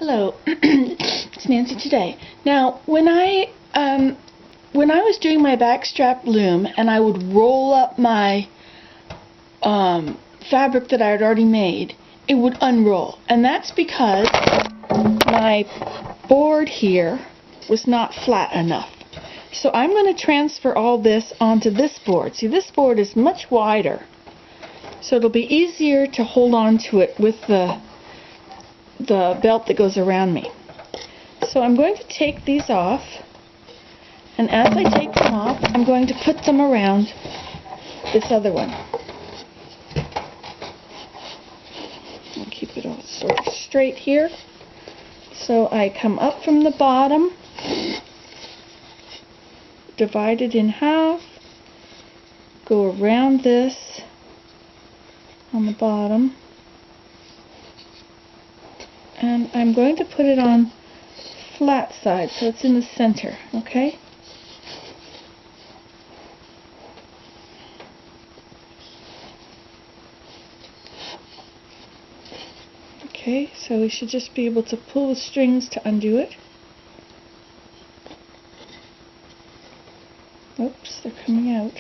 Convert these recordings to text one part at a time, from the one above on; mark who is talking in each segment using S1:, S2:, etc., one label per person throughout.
S1: Hello, it's Nancy today. Now, when I was doing my backstrap loom and I would roll up my fabric that I had already made, it would unroll, and that's because my board here was not flat enough. So I'm going to transfer all this onto this board. See, this board is much wider, so it'll be easier to hold on to it with the belt that goes around me. So I'm going to take these off, and as I take them off, I'm going to put them around this other one. I'll keep it all sort of straight here. So I come up from the bottom, divide it in half, go around this on the bottom, and I'm going to put it on flat side so it's in the center, okay? Okay, so we should just be able to pull the strings to undo it. Oops, they're coming out.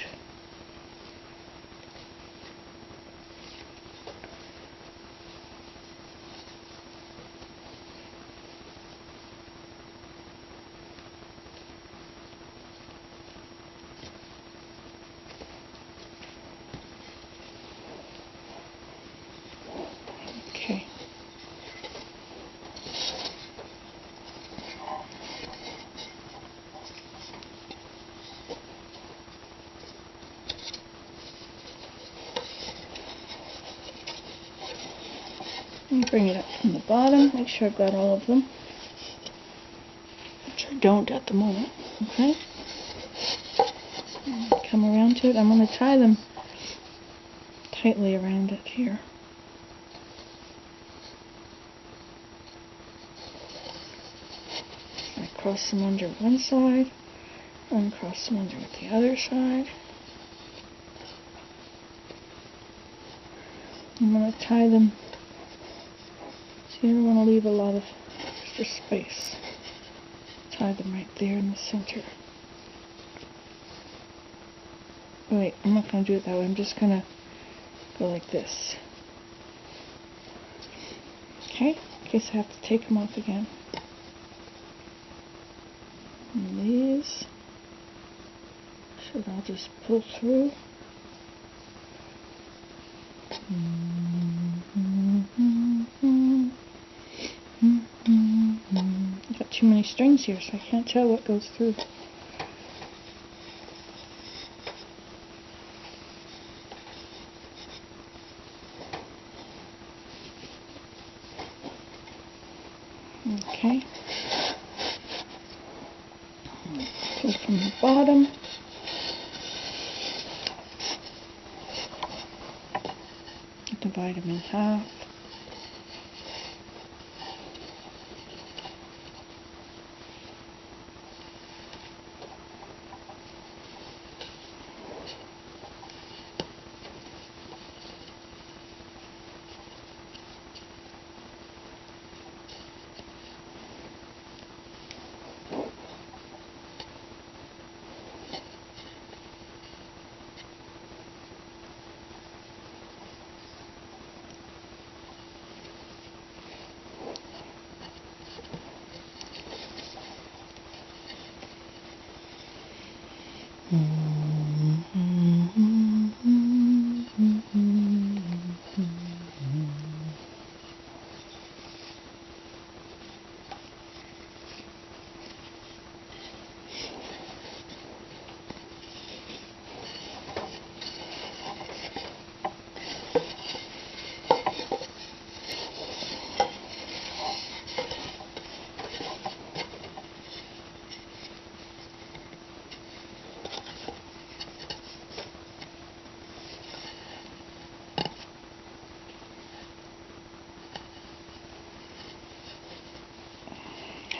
S1: Okay. Let me bring it up from the bottom, make sure I've got all of them, which I don't at the moment, okay? Come around to it. I'm going to tie them tightly around it here. I cross them under one side, and cross them under with the other side. I'm going to tie them. So you don't want to leave a lot of extra space. Tie them right there in the center. Wait, I'm not going to do it that way. I'm just going to go like this. Okay, in case I have to take them off again. And these should all just pull through. I've got too many strings here, so I can't tell what goes through. Okay. Pull from the bottom. Divide them in half.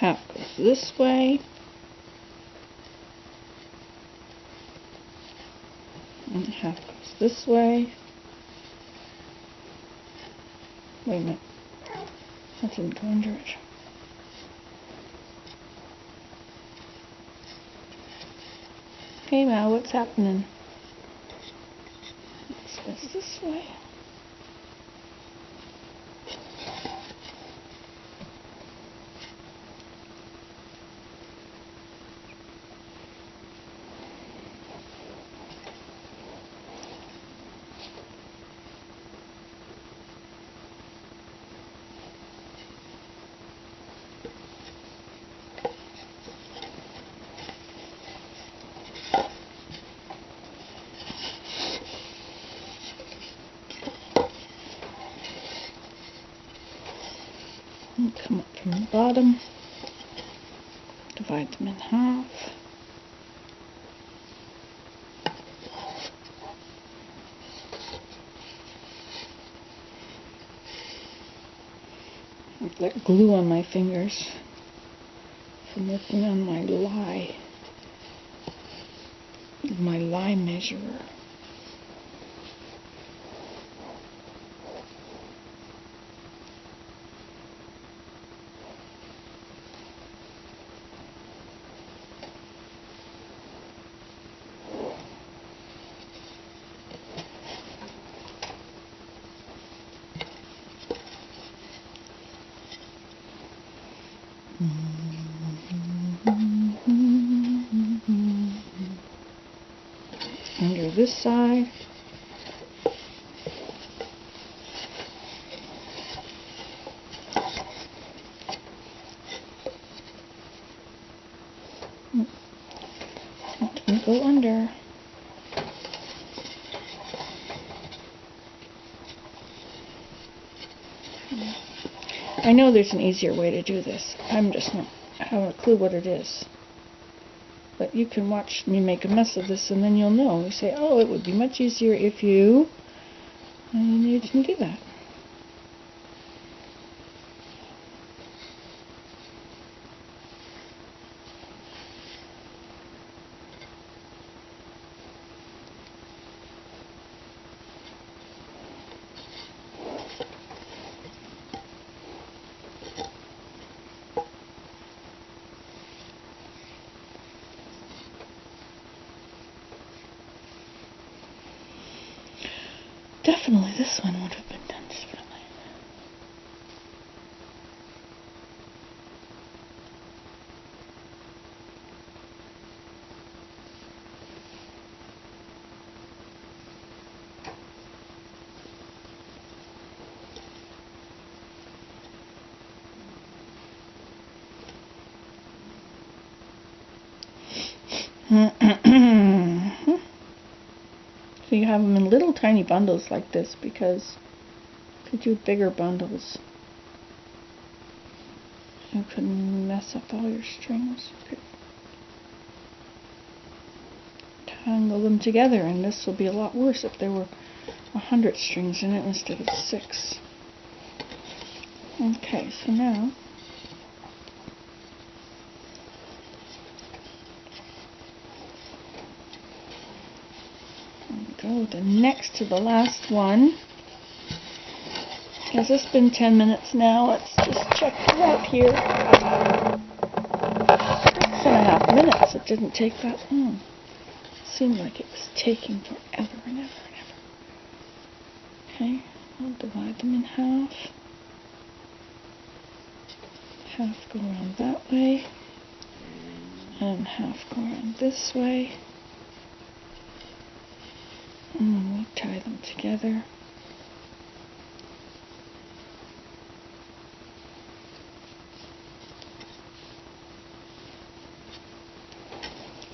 S1: Half goes this way, and half goes this way. Wait a minute, that didn't go under it. Hey Mal, what's happening? It's this way. And come up from the bottom, divide them in half. I've got glue on my fingers from working on my lie measurer. Under this side. Let me go under. I know there's an easier way to do this. I'm just not having a clue what it is. But you can watch me make a mess of this and then you'll know. You say, oh, it would be much easier if you... And you didn't do that. Definitely this one would have been done differently. So you have them in little tiny bundles like this because you could do bigger bundles. You couldn't mess up all your strings. You could tangle them together, and this will be a lot worse if there were 100 strings in it instead of 6. Okay, so now go the next to the last one. Has this been 10 minutes now? Let's just check it out here. 6.5 minutes. It didn't take that long. It seemed like it was taking forever and ever and ever. Okay, I'll divide them in half. Half go around that way. And half go around this way. And we tie them together.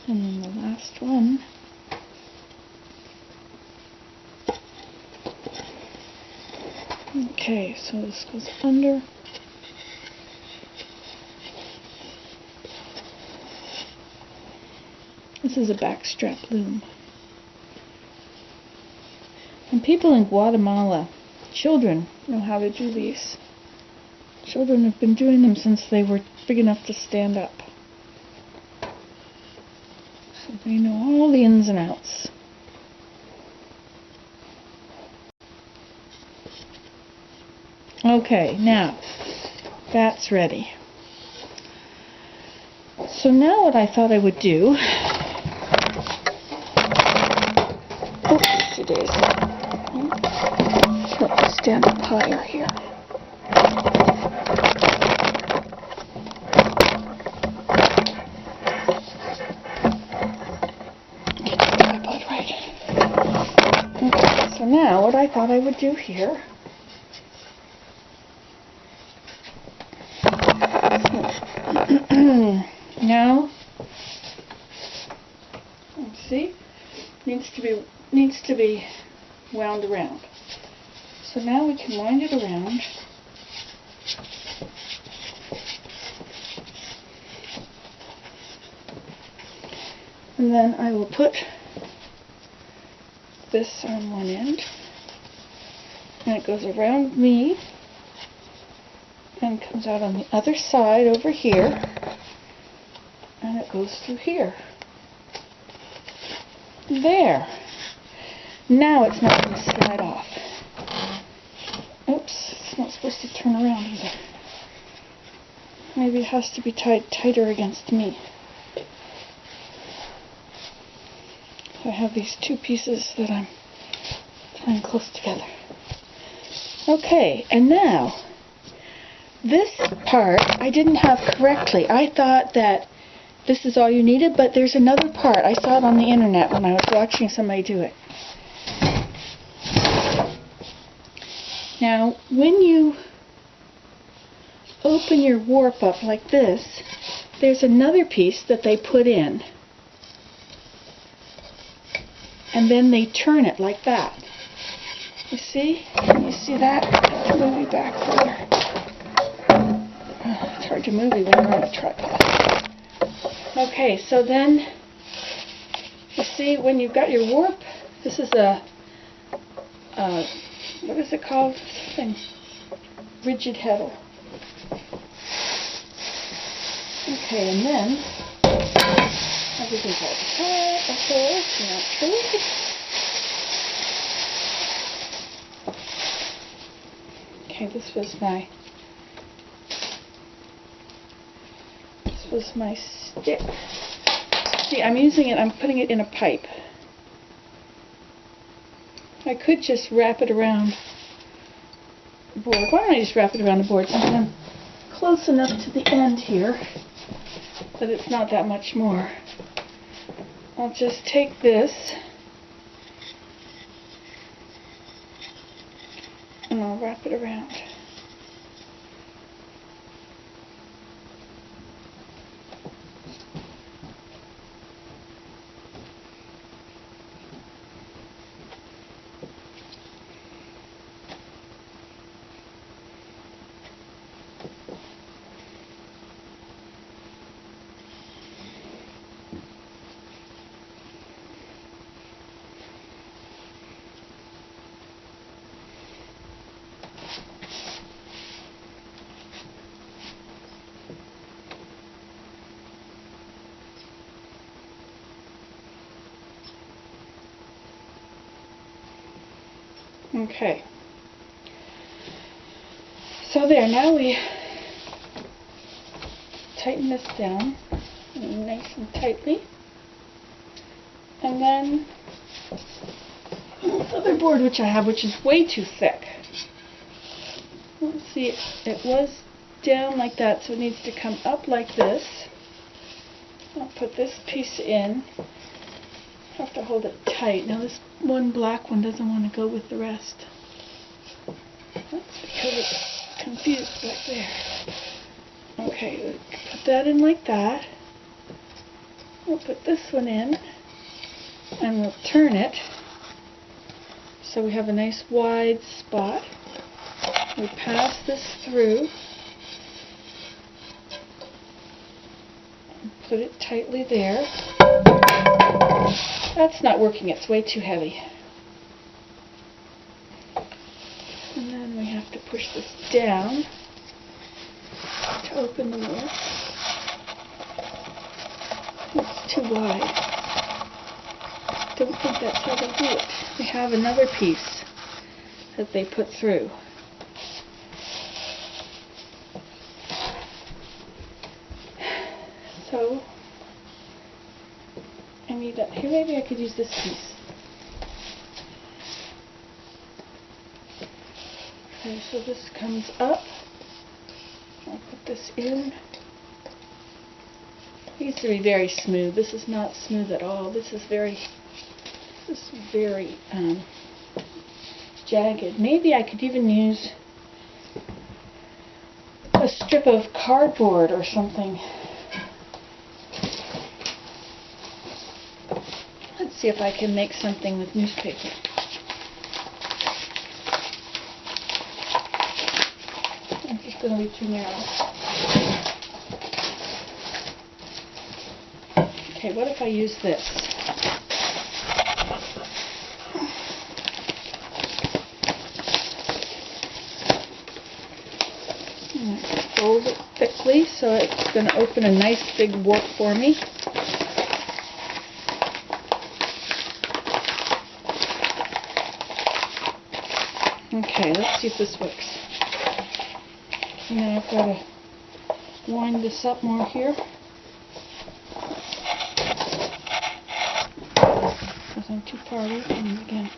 S1: And then the last one. Okay, so this goes under. This is a backstrap loom. And people in Guatemala, children, know how to do these. Children have been doing them since they were big enough to stand up. So they know all the ins and outs. Okay, now that's ready. So now what I thought I would do stand up higher here. Get the tripod right. Okay, so now what I thought I would do here, now, let's see, needs to be wound around. So now we can wind it around. And then I will put this on one end, and it goes around me and comes out on the other side over here, and it goes through here. There. Now it's not going to slide off. Oops, it's not supposed to turn around either. Maybe it has to be tied tighter against me. So I have these two pieces that I'm tying close together. Okay, and now this part I didn't have correctly. I thought that this is all you needed, but there's another part. I saw it on the internet when I was watching somebody do it. Now, when you open your warp up like this, there's another piece that they put in. And then they turn it like that. You see? Can you see that? I have to move you back further. It's hard to move you when you're on a tripod. Okay, so then, you see, when you've got your warp, this is a what is it called? Something rigid header. Okay, and then everything's all tight, of course, not true. Okay, this was my stick. See, I'm using it, I'm putting it in a pipe. I could just wrap it around the board. Why don't I just wrap it around the board since I'm close enough to the end here that it's not that much more. I'll just take this and I'll wrap it around. Okay. So there, now we tighten this down nice and tightly. And then this other board which I have, which is way too thick. Let's see, it was down like that, so it needs to come up like this. I'll put this piece in. I have to hold it tight. Now this one black one doesn't want to go with the rest. That's because it's confused back there. Okay, we'll put that in like that. We'll put this one in and we'll turn it so we have a nice wide spot. We pass this through and put it tightly there. That's not working, it's way too heavy. And then we have to push this down to open the warp. It's too wide. Don't think that's how they do it. We have another piece that they put through. So I need that. Here, maybe I could use this piece. Okay, so this comes up. I'll put this in. It used to be very smooth. This is not smooth at all. This is very jagged. Maybe I could even use a strip of cardboard or something. Let's see if I can make something with newspaper. This is going to be too narrow. Okay, what if I use this? Fold it thickly so it's going to open a nice big warp for me. Okay, let's see if this works. Now I've got to wind this up more here. Because I'm too far away from it again.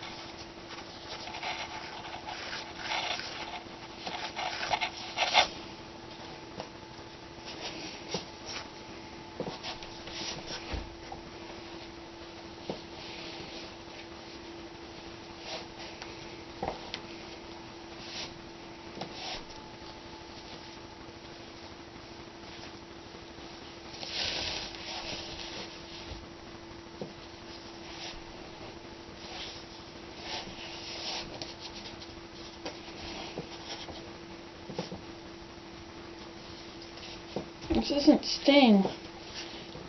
S1: This isn't staying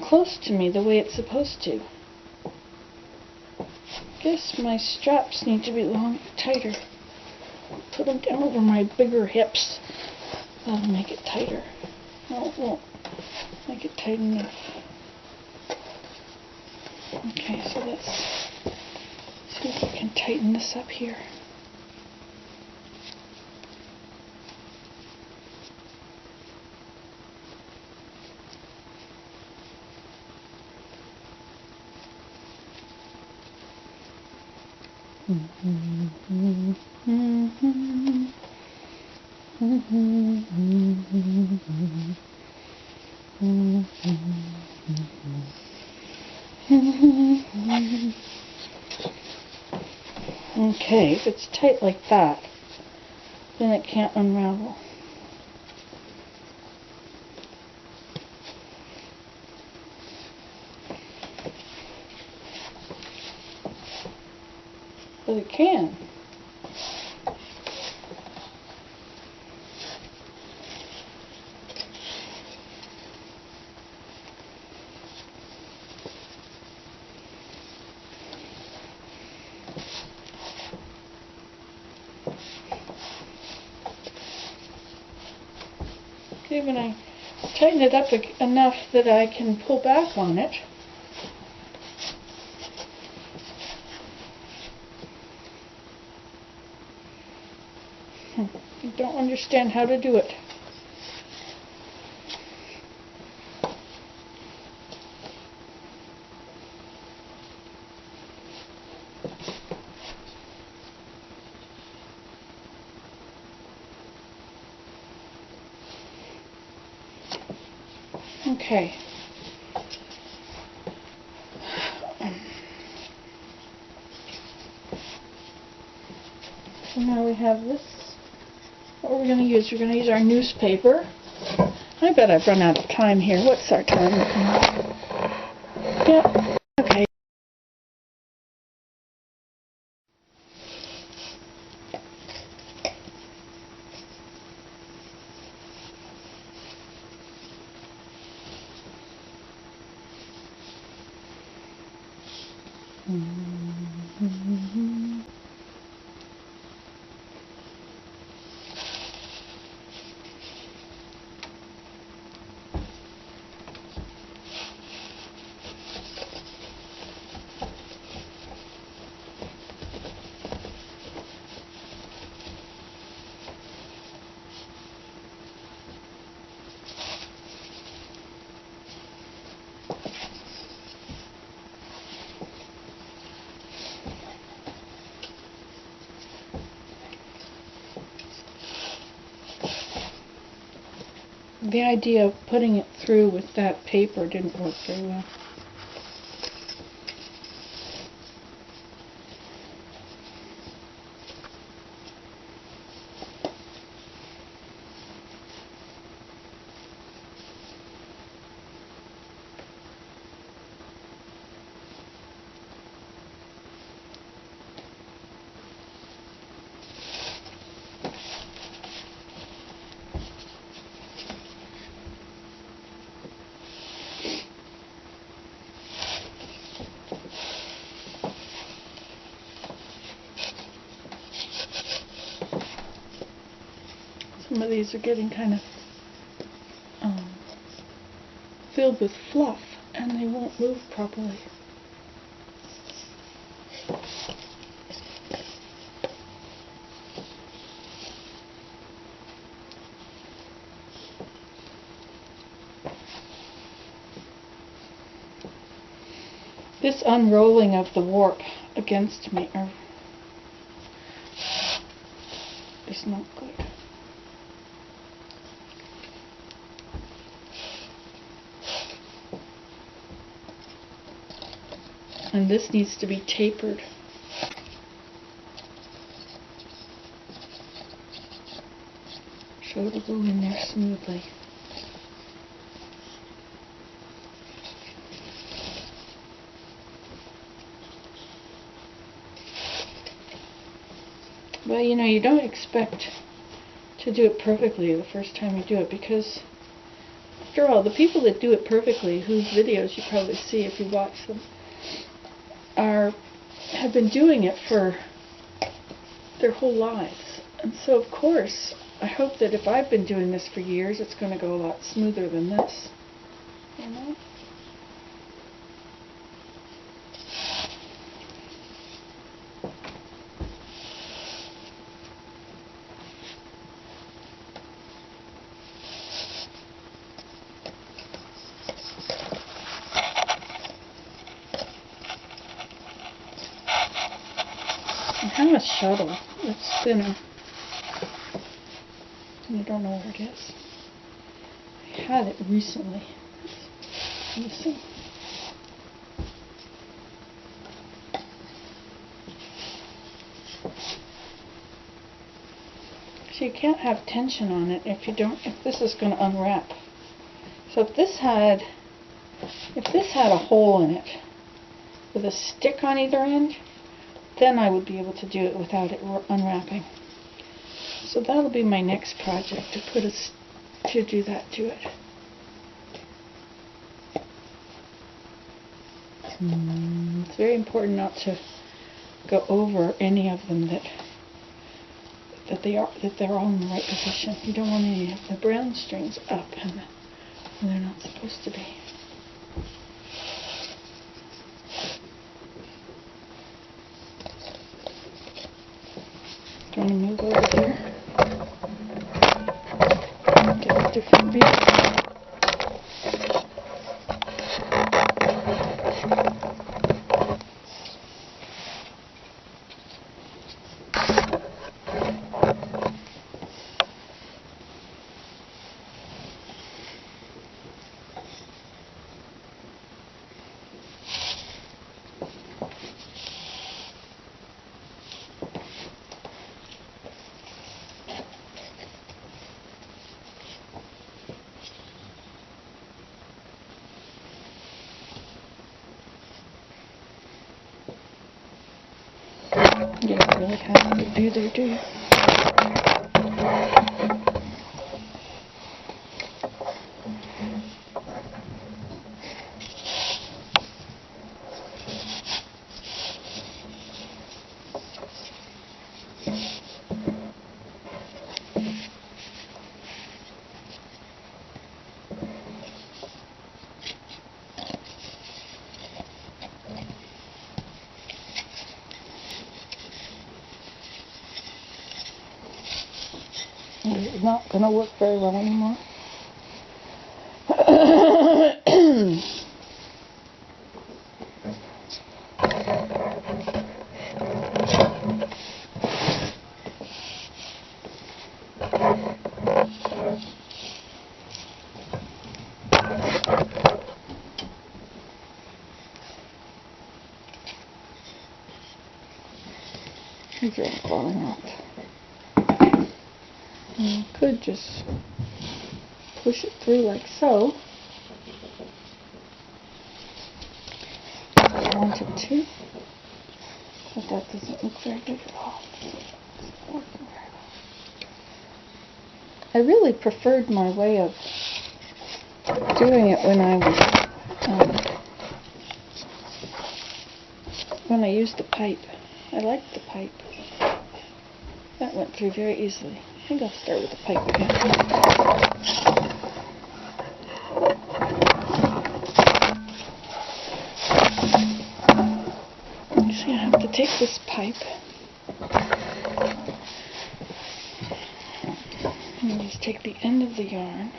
S1: close to me the way it's supposed to. I guess my straps need to be tighter. Put them down over my bigger hips. That'll make it tighter. No, it won't make it tight enough. Okay, so let's see if I can tighten this up here. Okay, if it's tight like that, then it can't unravel. But it can. Okay, when I tighten it up enough that I can pull back on it, I don't understand how to do it. Okay. So now we have this. What we're going to use? We're going to use our newspaper. I bet I've run out of time here. What's our time? Yep. Okay. The idea of putting it through with that paper didn't work very well. Some of these are getting kind of filled with fluff, and they won't move properly. This unrolling of the warp against me is not good. And this needs to be tapered. So it'll go in there smoothly. Well, you know, you don't expect to do it perfectly the first time you do it, because after all, the people that do it perfectly, whose videos you probably see if you watch them, have been doing it for their whole lives. And so, of course, I hope that if I've been doing this for years, it's going to go a lot smoother than this. You know? I have a shuttle that's thinner. And I don't know where it is. I had it recently. It's missing. So you can't have tension on it if this is going to unwrap. So if this had a hole in it with a stick on either end, then I would be able to do it without it unwrapping. So that'll be my next project, to do that to it. It's very important not to go over any of them that they're all in the right position. You don't want any of the brown strings up and they're not supposed to be. Do you want to move over here? Get a different view. You don't really have a good view there, do you? It's not going to work very well anymore. These are all falling off. And you could just push it through like so. If I wanted to. But that doesn't look very good at all. It's working very well. I really preferred my way of doing it when I was when I used the pipe. I liked the pipe. That went through very easily. I think I'll start with the pipe again. See, I have to take this pipe and just take the end of the yarn.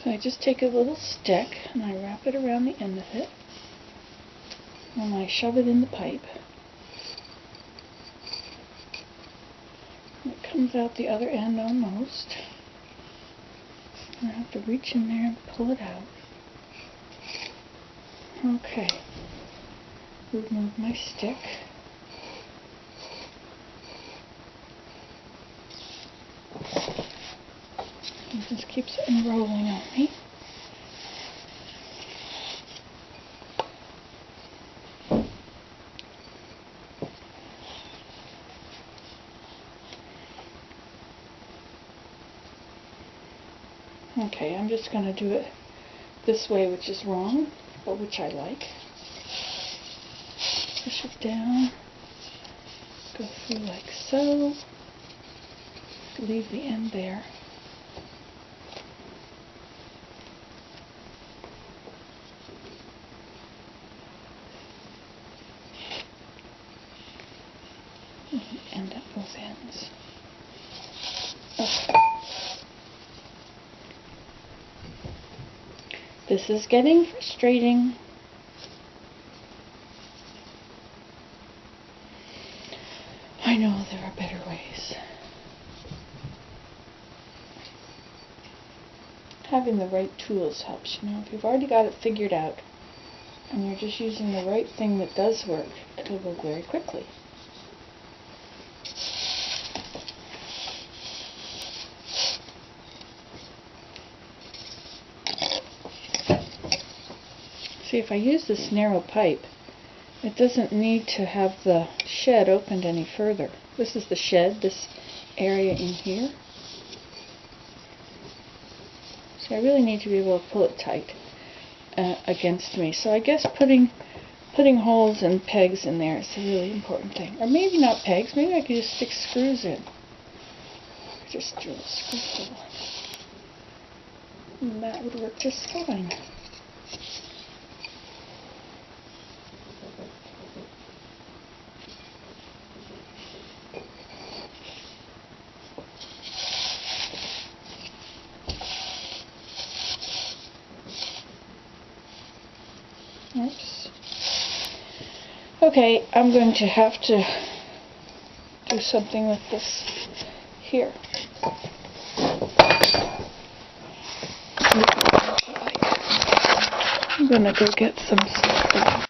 S1: So I just take a little stick and I wrap it around the end of it and I shove it in the pipe. And it comes out the other end almost. And I have to reach in there and pull it out. Okay. Remove my stick. It just keeps unrolling on me. Okay, I'm just going to do it this way, which is wrong, but which I like. Push it down, go through like so, leave the end there. And at both ends. Okay. This is getting frustrating. I know there are better ways. Having the right tools helps, you know. If you've already got it figured out and you're just using the right thing that does work, it'll go very quickly. See, if I use this narrow pipe, it doesn't need to have the shed opened any further. This is the shed, this area in here. So I really need to be able to pull it tight against me. So I guess putting holes and pegs in there is a really important thing. Or maybe not pegs, maybe I could just stick screws in. Just drill a screw hole. And that would work just fine. Oops. Okay, I'm going to have to do something with this here. I'm going to go get some stuff.